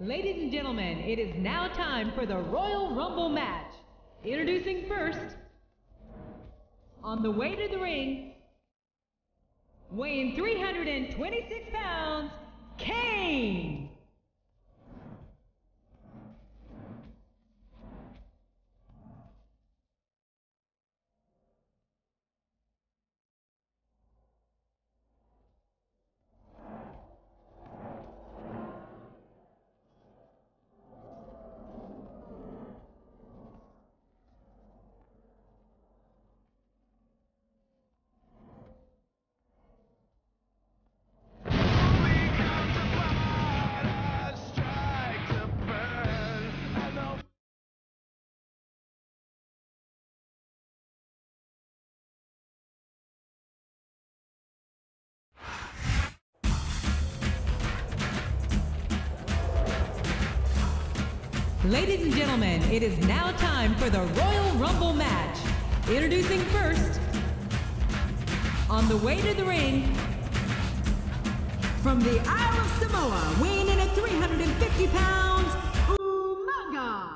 Ladies and gentlemen, it is now time for the Royal Rumble match. Introducing first, on the way to the ring, weighing 326 pounds, Kane. Ladies and gentlemen, it is now time for the Royal Rumble match. Introducing first, on the way to the ring, from the Isle of Samoa, weighing in at 350 pounds, Umaga.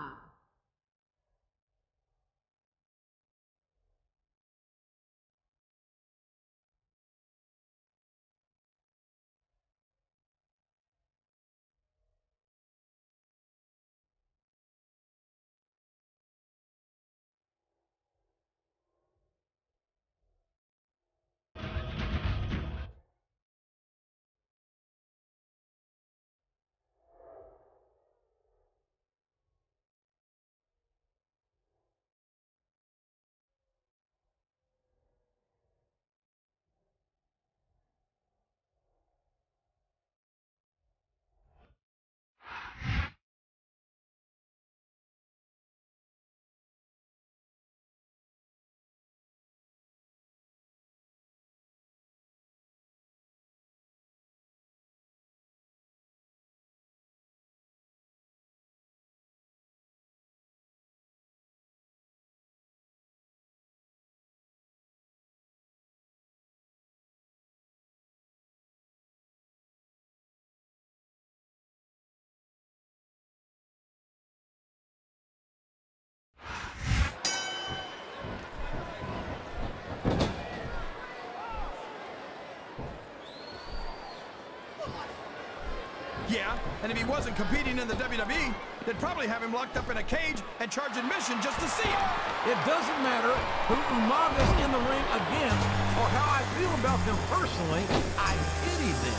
Yeah, and if he wasn't competing in the WWE, they'd probably have him locked up in a cage and charge admission just to see it. It doesn't matter who Umaga's in the ring against or how I feel about them personally. I pity them.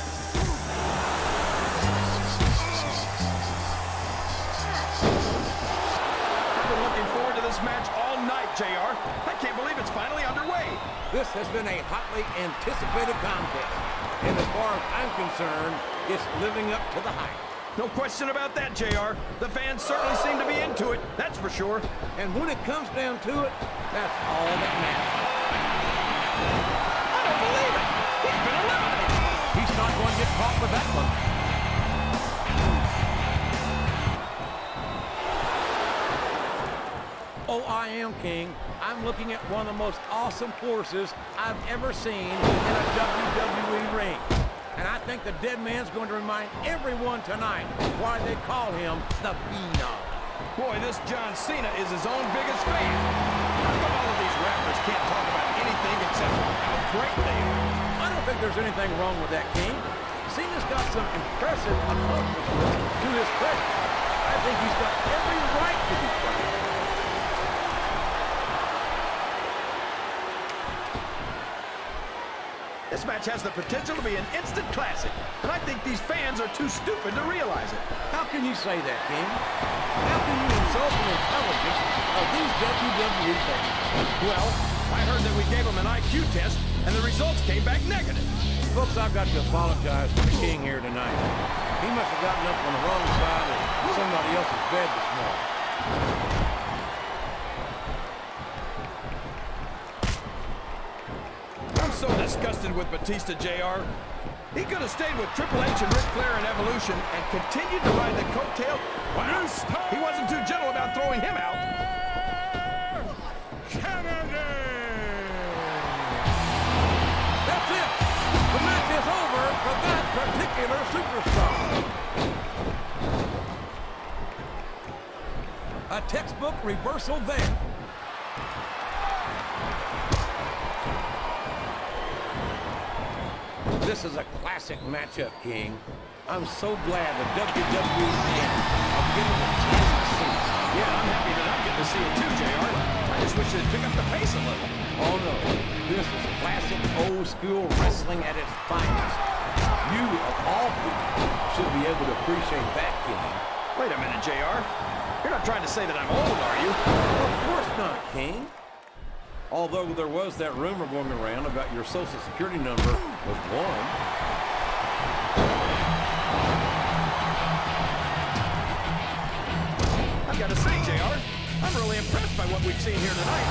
I've been looking forward to this match all night, JR. I can't believe it's finally underway. This has been a hotly anticipated contest. And as far as I'm concerned, it's living up to the hype. No question about that, JR. The fans certainly seem to be into it, that's for sure. And when it comes down to it, that's all that matters. I don't believe it. He's been eliminated. He's not going to get caught with that one. Oh, I am, King. I'm looking at one of the most awesome forces I've ever seen in a WWE ring. And I think the dead man's going to remind everyone tonight why they call him the Phenom. Boy, this John Cena is his own biggest fan. How come all of these rappers can't talk about anything except how great they are? I don't think there's anything wrong with that, King. Cena's got some impressive accomplishments to his credit. I think he's got every right to be proud. This match has the potential to be an instant classic, and I think these fans are too stupid to realize it. How can you say that, King? How can you insult the intelligence of these WWE fans? Well, I heard that we gave them an IQ test, and the results came back negative. Folks, I've got to apologize to the King here tonight. He must have gotten up on the wrong side of somebody else's bed this morning. I'm so disgusted with Batista, JR. He could have stayed with Triple H and Ric Flair in Evolution and continued to ride the coattail. Wow, he wasn't too gentle about throwing him out. That's it. The match is over for that particular superstar. A textbook reversal there. This is a classic matchup, King. I'm so glad the WWE fans are getting a chance to see it. Yeah, I'm happy that I'm getting to see it too, JR. I just wish they'd pick up the pace a little. Oh no, this is classic old school wrestling at its finest. You, of all people, should be able to appreciate that, King. Wait a minute, JR. You're not trying to say that I'm old, are you? Well, of course not, King. Although there was that rumor going around about your social security number was 1. I've got to say, JR, I'm really impressed by what we've seen here tonight.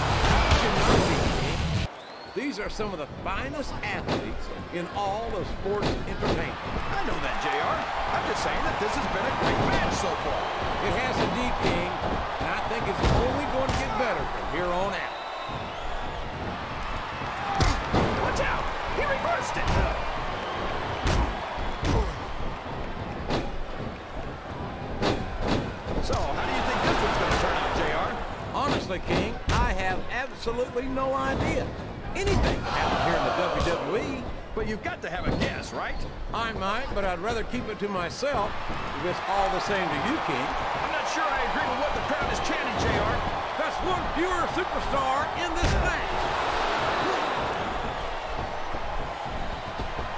These are some of the finest athletes in all of sports entertainment. I know that, JR. I'm just saying that this has been a great match so far. It has indeed, King, and I think it's only going to get better from here on out. Watch out! He reversed it! So, how do you think this one's going to turn out, JR? Honestly, King, I have absolutely no idea. Anything can happen here in the WWE. But you've got to have a guess, right? I might, but I'd rather keep it to myself if it's all the same to you, King. I'm not sure I agree with what the crowd is chanting, JR. That's one fewer superstar in this match.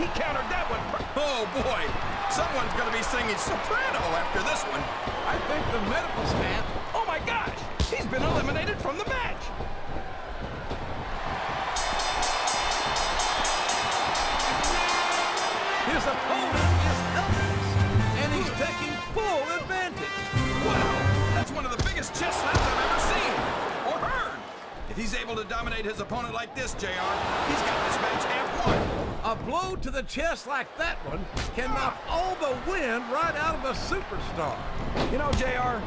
He countered that one. Oh, boy. Someone's going to be singing soprano after this one. I think the medical staff... Oh, my gosh. He's been eliminated from the match. His opponent is helpless, and he's taking full advantage. Wow. That's one of the biggest chest slaps I've ever seen. Or heard. If he's able to dominate his opponent like this, JR, he's got this match half won. A blow to the chest like that one can knock all the wind right out of a superstar. You know, JR,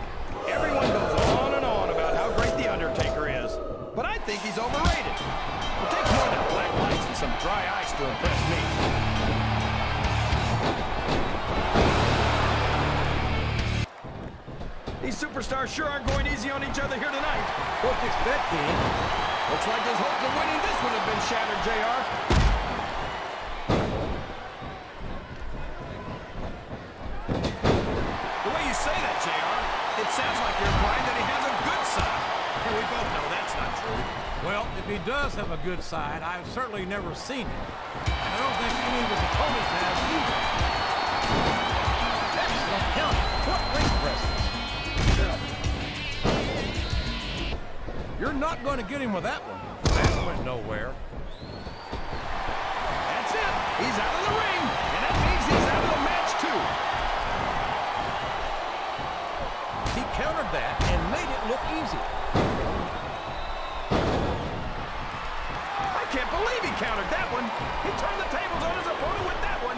everyone goes on and on about how great The Undertaker is. But I think he's overrated. It takes more than black lights and some dry ice to impress me. These superstars sure aren't going easy on each other here tonight. What do you expect, King? Looks like his hopes of winning this one have been shattered, JR. The way you say that, JR, it sounds like you're implying that he has a good side. And we both know that's not true. Well, if he does have a good side, I've certainly never seen it. I don't think any of his opponents have either. Excellent counter. What ring presses. You're not going to get him with that one. That went nowhere. That's it. He's out of the ring. And that means he's out of the match, too. He countered that and made it look easy. I can't believe he countered that one. He turned the tables on his opponent with that one.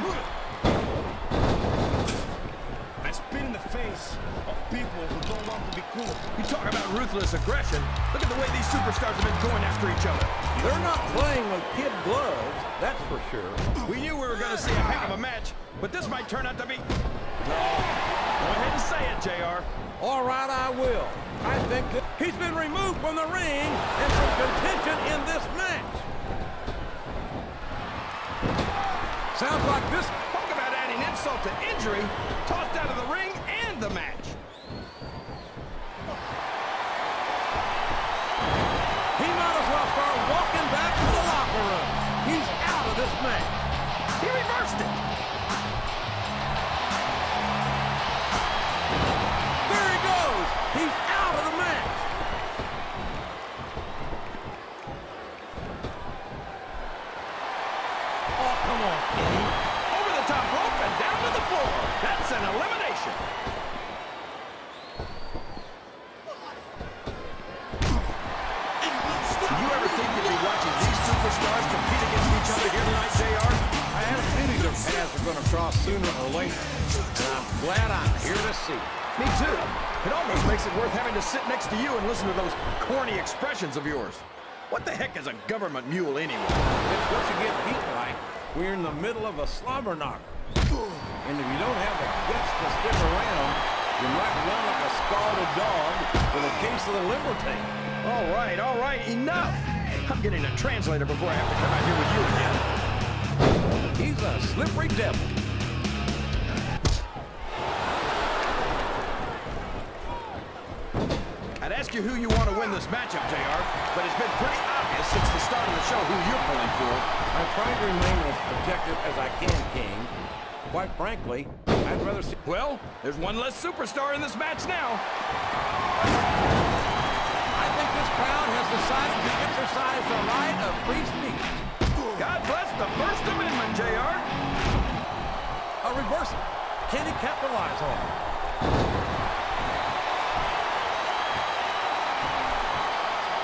I spit in the face of people who don't want to be cool. You talk about ruthless aggression. Look at the way these superstars have been going after each other. They're not playing with kid gloves, that's for sure. We knew we were going to see a heck of a match, but this might turn out to be... No. Go ahead and say it, JR. All right, I will. I think that he's been removed from the ring and from contention in this match. Sounds like this... Talk about adding insult to injury. Tossed out of the ring and the match. He might as well start walking back to the locker room. He's out of this match. He reversed it. There he goes. He's out of the match. Oh, come on, Kenny. Over the top rope and down to the floor. That's an elimination. Do you ever think you'd be watching these superstars compete against each other here tonight, JR? I have a feeling their paths are going to cross sooner or later, and I'm glad I'm here to see it. Me too. It almost makes it worth having to sit next to you and listen to those corny expressions of yours. What the heck is a government mule anyway? It's what you get beat like. We're in the middle of a slobber knocker. And if you don't have the guts to stick around, You might run like a scalded dog with a case of the liver tape. All right, enough! I'm getting a translator before I have to come out here with you again. He's a slippery devil. I'd ask you who you want to win this matchup, JR, but it's been pretty obvious since the start of the show who you're pulling for. I'm trying to remain as objective as I can, King. Quite frankly, I'd rather see... Well, there's one less superstar in this match now. I think this crowd has decided to exercise the right of free speech. God bless the First Amendment, JR. A reversal. Can he capitalize on it?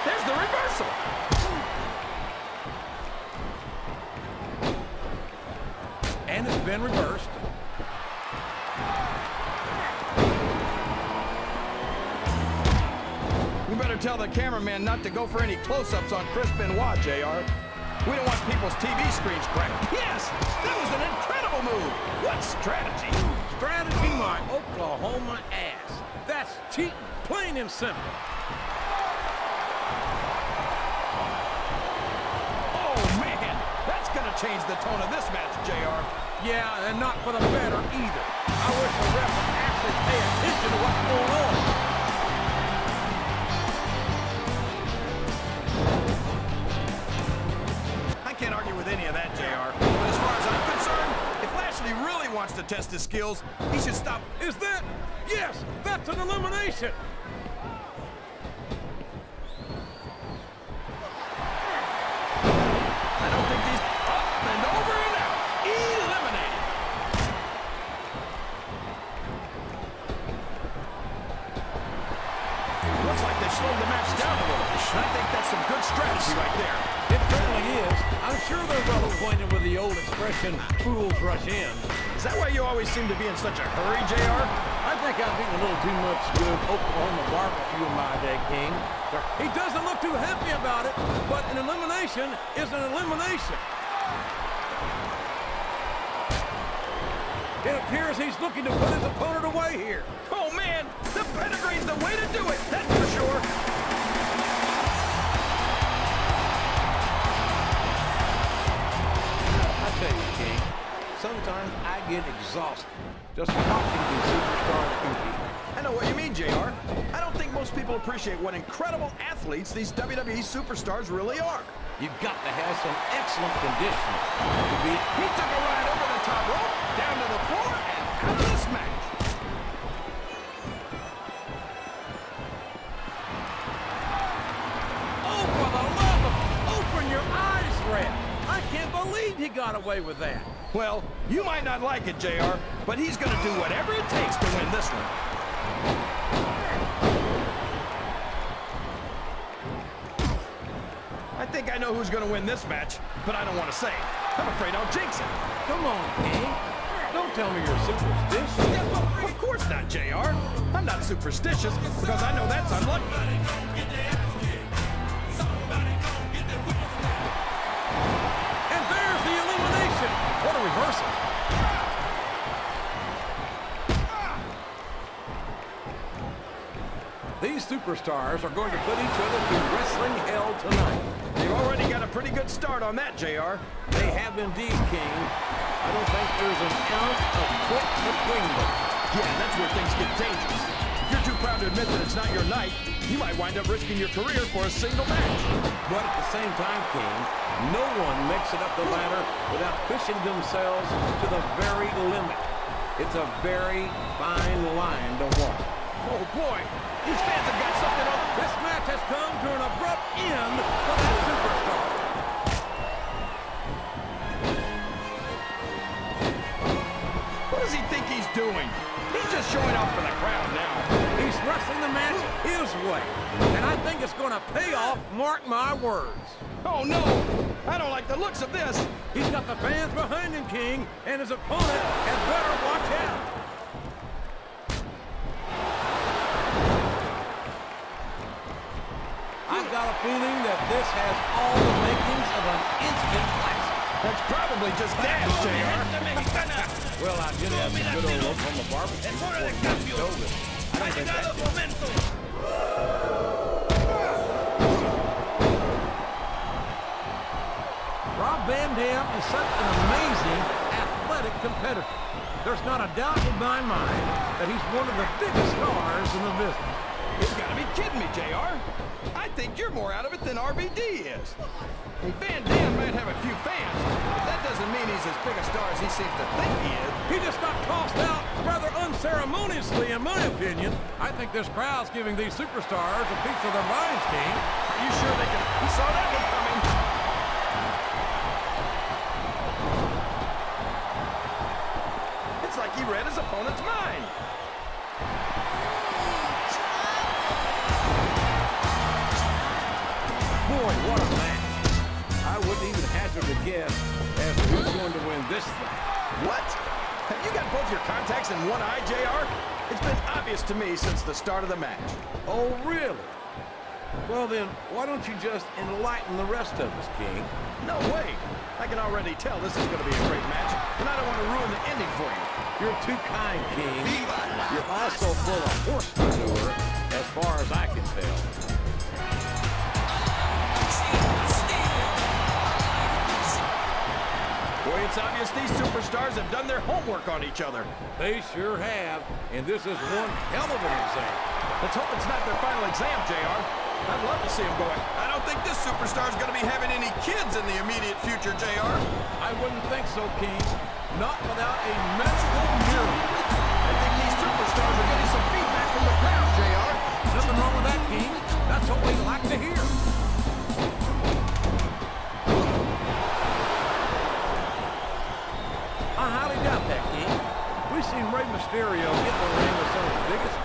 There's the reversal. And it's been reversed. You better tell the cameraman not to go for any close-ups on Chris Benoit, JR. We don't want people's TV screens cracked. Yes, that was an incredible move. What strategy? Strategy, my Oklahoma ass. That's cheating, plain and simple. Oh, man, that's going to change the tone of this match, JR. Yeah, and not for the better either. I wish the ref would actually pay attention to what's going on. I can't argue with any of that, JR. But as far as I'm concerned, if Lashley really wants to test his skills, he should stop. Is that? Yes, that's an elimination. I don't think these... Up and over and out. Eliminated. Looks like they slowed the match down a little. And I think that's some good strategy right there. It certainly is. I'm sure they're well acquainted with the old expression, fools rush in. Is that why you always seem to be in such a hurry, JR? I think I've eaten a little too much good Oklahoma barbecue in my day, King. He doesn't look too happy about it, but an elimination is an elimination. It appears he's looking to put his opponent away here. Oh, man, the pedigree's the way to do it, that's for sure. I tell you, King, sometimes I get exhausted just watching these superstars compete. I know what you mean, JR. I don't think most people appreciate what incredible athletes these WWE superstars really are. You've got to have some excellent conditioning to be... He took a ride over the top rope, down to the floor, and out of this match. Oh, for the love of... Open your eyes, Red. I can't believe he got away with that. Well, you might not like it, JR, but he's going to do whatever it takes to win this one. I think I know who's going to win this match, but I don't want to say it. I'm afraid I'll jinx it. Come on, King. Don't tell me you're superstitious. Yeah, well, of course not, JR. I'm not superstitious because I know that's unlucky. And there's the elimination. What a reversal. These superstars are going to put each other through wrestling hell tonight. They've already got a pretty good start on that, JR. They have indeed, King. I don't think there's an ounce of foot between them. Yeah, that's where things get dangerous. If you're too proud to admit that it's not your night, you might wind up risking your career for a single match. But at the same time, King, no one makes it up the ladder without pushing themselves to the very limit. It's a very fine line to walk. Oh, boy. These fans have got something on. This match has come to an abrupt end for that superstar. What does he think he's doing? He's just showing off for the crowd now. He's wrestling the match his way. And I think it's going to pay off, mark my words. Oh, no. I don't like the looks of this. He's got the fans behind him, King, and his opponent had better watch out. I've got a feeling that this has all the makings of an instant classic. That's probably just gas, JR. Well, I did have some good old Oklahoma barbecue before he got COVID. I don't think that did. Rob Van Dam is such an amazing athletic competitor. There's not a doubt in my mind that he's one of the biggest stars in the business. You've got to be kidding me, JR. I think you're more out of it than RVD is. Van Dam might have a few fans, but that doesn't mean he's as big a star as he seems to think he is. He just got tossed out rather unceremoniously, in my opinion. I think this crowd's giving these superstars a piece of their minds, King. Are you sure they can? He saw that one coming. It's like he read his opponent's mind. Boy, what a match. I wouldn't even hazard a guess as to who's going to win this thing. What? Have you got both your contacts in one eye, JR? It's been obvious to me since the start of the match. Oh, really? Well, then, why don't you just enlighten the rest of us, King? No way. I can already tell this is going to be a great match, and I don't want to ruin the ending for you. You're too kind, King. You're also full of horse manure, as far as I can tell. Boy, it's obvious these superstars have done their homework on each other. They sure have, and this is one hell of an exam. Let's hope it's not their final exam, JR. I'd love to see them going. I don't think this superstar's going to be having any kids in the immediate future, JR. I wouldn't think so, King. Not without a medical miracle. I think these superstars are getting some feedback from the crowd, JR. Nothing wrong with that, King. That's what we like to hear. I highly doubt that, King. We've seen Rey Mysterio get in the ring with some of the biggest,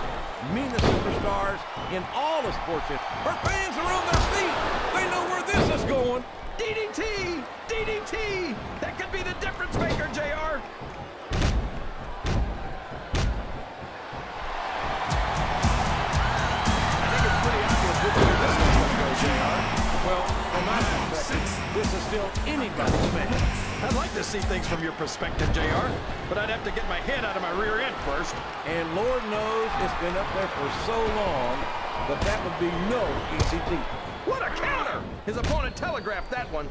meanest superstars in all of sports. Her fans are on their feet. They know where this is going. DDT! DDT! That could be the difference maker, JR. I think it's pretty obvious which way this is going to go, JR. Well, from my perspective, this is still anybody's match. I'd like to see things from your perspective, JR, but I'd have to get my head out of my rear end first. And Lord knows it's been up there for so long that that would be no easy feat. What a counter! His opponent telegraphed that one.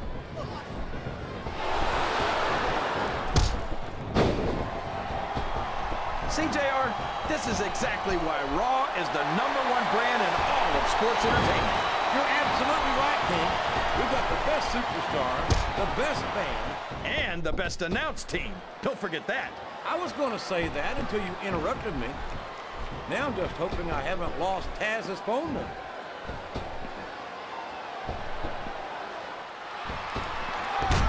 See, JR, this is exactly why Raw is the #1 brand in all of sports entertainment. You're absolutely right, King. We've got the best superstar, the best band, and the best announced team. Don't forget that. I was going to say that until you interrupted me. Now I'm just hoping I haven't lost Taz's phone number.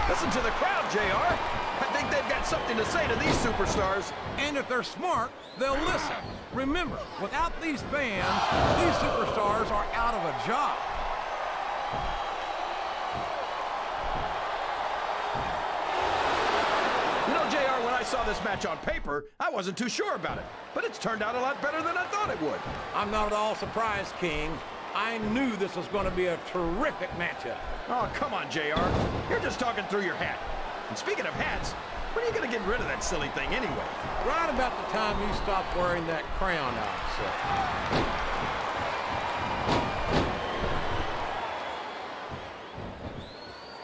Listen to the crowd, JR. I think they've got something to say to these superstars. And if they're smart, they'll listen. Remember, without these fans, these superstars are out of a job. You know, JR, when I saw this match on paper, I wasn't too sure about it. But it's turned out a lot better than I thought it would. I'm not at all surprised, King. I knew this was going to be a terrific matchup. Oh, come on, JR. You're just talking through your hat. And speaking of hats, when are you going to get rid of that silly thing anyway? Right about the time you stop wearing that crown out, sir.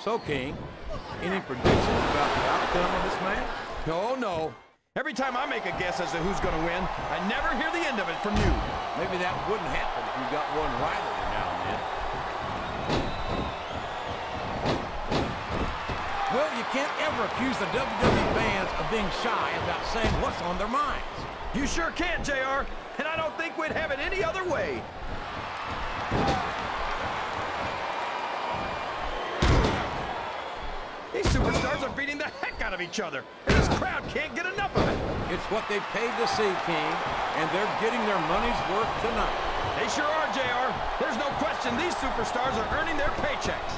So, King, any predictions about the outcome of this match? No, no. Every time I make a guess as to who's going to win, I never hear the end of it from you. Maybe that wouldn't happen if you got one right every now and then. Well, you can't ever accuse the WWE fans of being shy about saying what's on their minds. You sure can't, JR, and I don't think we'd have it any other way. These superstars are beating the heck out of each other, and this crowd can't get enough of it. It's what they paid to see, King, and they're getting their money's worth tonight. They sure are, JR. There's no question these superstars are earning their paychecks.